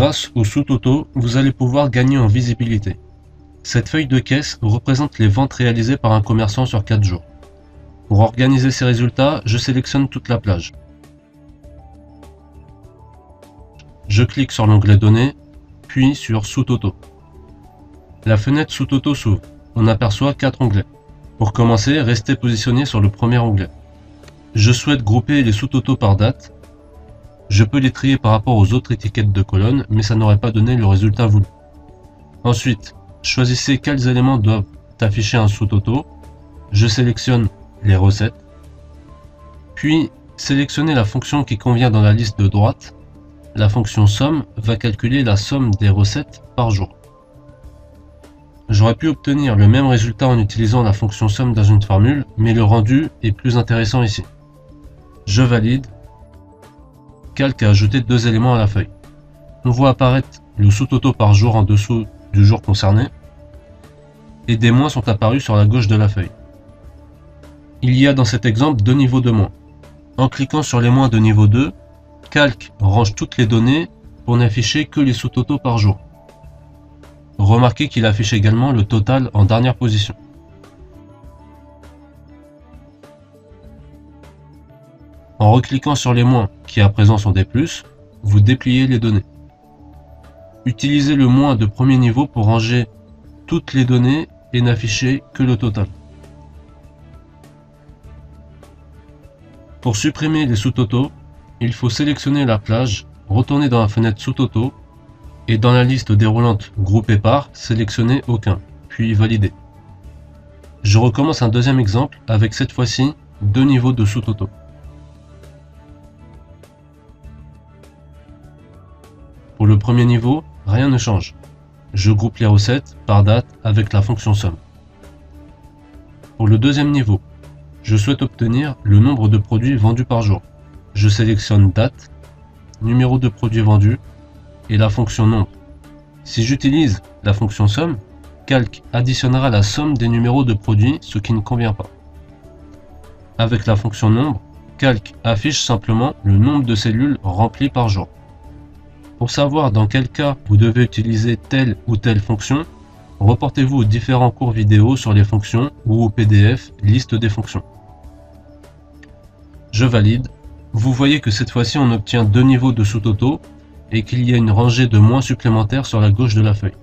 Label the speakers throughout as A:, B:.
A: Grâce au sous-toto, vous allez pouvoir gagner en visibilité. Cette feuille de caisse représente les ventes réalisées par un commerçant sur 4 jours. Pour organiser ces résultats, je sélectionne toute la plage. Je clique sur l'onglet Données, puis sur Sous-toto. La fenêtre Sous-toto s'ouvre. On aperçoit 4 onglets. Pour commencer, restez positionné sur le premier onglet. Je souhaite grouper les sous-totos par date. Je peux les trier par rapport aux autres étiquettes de colonnes, mais ça n'aurait pas donné le résultat voulu. Ensuite, choisissez quels éléments doivent afficher un sous-toto. Je sélectionne les recettes. Puis, sélectionnez la fonction qui convient dans la liste de droite. La fonction somme va calculer la somme des recettes par jour. J'aurais pu obtenir le même résultat en utilisant la fonction somme dans une formule, mais le rendu est plus intéressant ici. Je valide. Calque a ajouté 2 éléments à la feuille. On voit apparaître le sous-toto par jour en dessous du jour concerné, et des mois sont apparus sur la gauche de la feuille. Il y a dans cet exemple 2 niveaux de mois. En cliquant sur les mois de niveau 2, Calque range toutes les données pour n'afficher que les sous-totos par jour. Remarquez qu'il affiche également le total en dernière position. En recliquant sur les moins qui à présent sont des plus, vous dépliez les données. Utilisez le moins de premier niveau pour ranger toutes les données et n'afficher que le total. Pour supprimer les sous-totos, il faut sélectionner la plage, retourner dans la fenêtre sous-toto et dans la liste déroulante groupée par, sélectionner aucun, puis valider. Je recommence un deuxième exemple avec cette fois-ci 2 niveaux de sous-toto. Pour le premier niveau, rien ne change. Je groupe les recettes par date avec la fonction somme. Pour le deuxième niveau, je souhaite obtenir le nombre de produits vendus par jour. Je sélectionne date, numéro de produits vendus et la fonction nombre. Si j'utilise la fonction somme, Calque additionnera la somme des numéros de produits, ce qui ne convient pas. Avec la fonction nombre, Calque affiche simplement le nombre de cellules remplies par jour. Pour savoir dans quel cas vous devez utiliser telle ou telle fonction, reportez-vous aux différents cours vidéo sur les fonctions ou au PDF liste des fonctions. Je valide. Vous voyez que cette fois-ci on obtient 2 niveaux de sous-toto et qu'il y a une rangée de moins supplémentaires sur la gauche de la feuille.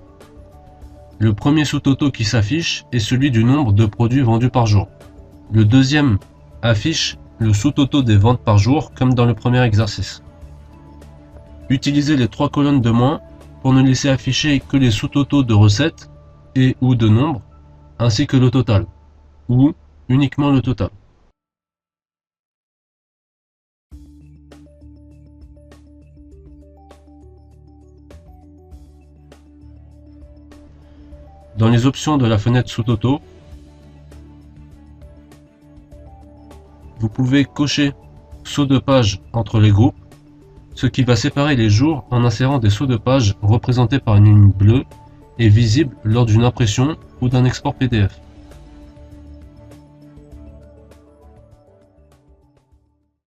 A: Le premier sous-toto qui s'affiche est celui du nombre de produits vendus par jour. Le deuxième affiche le sous-toto des ventes par jour comme dans le premier exercice. Utilisez les 3 colonnes de moins pour ne laisser afficher que les sous-totos de recettes et ou de nombres, ainsi que le total, ou uniquement le total. Dans les options de la fenêtre sous-toto, vous pouvez cocher saut de page entre les groupes, ce qui va séparer les jours en insérant des sauts de page représentés par une ligne bleue et visibles lors d'une impression ou d'un export PDF.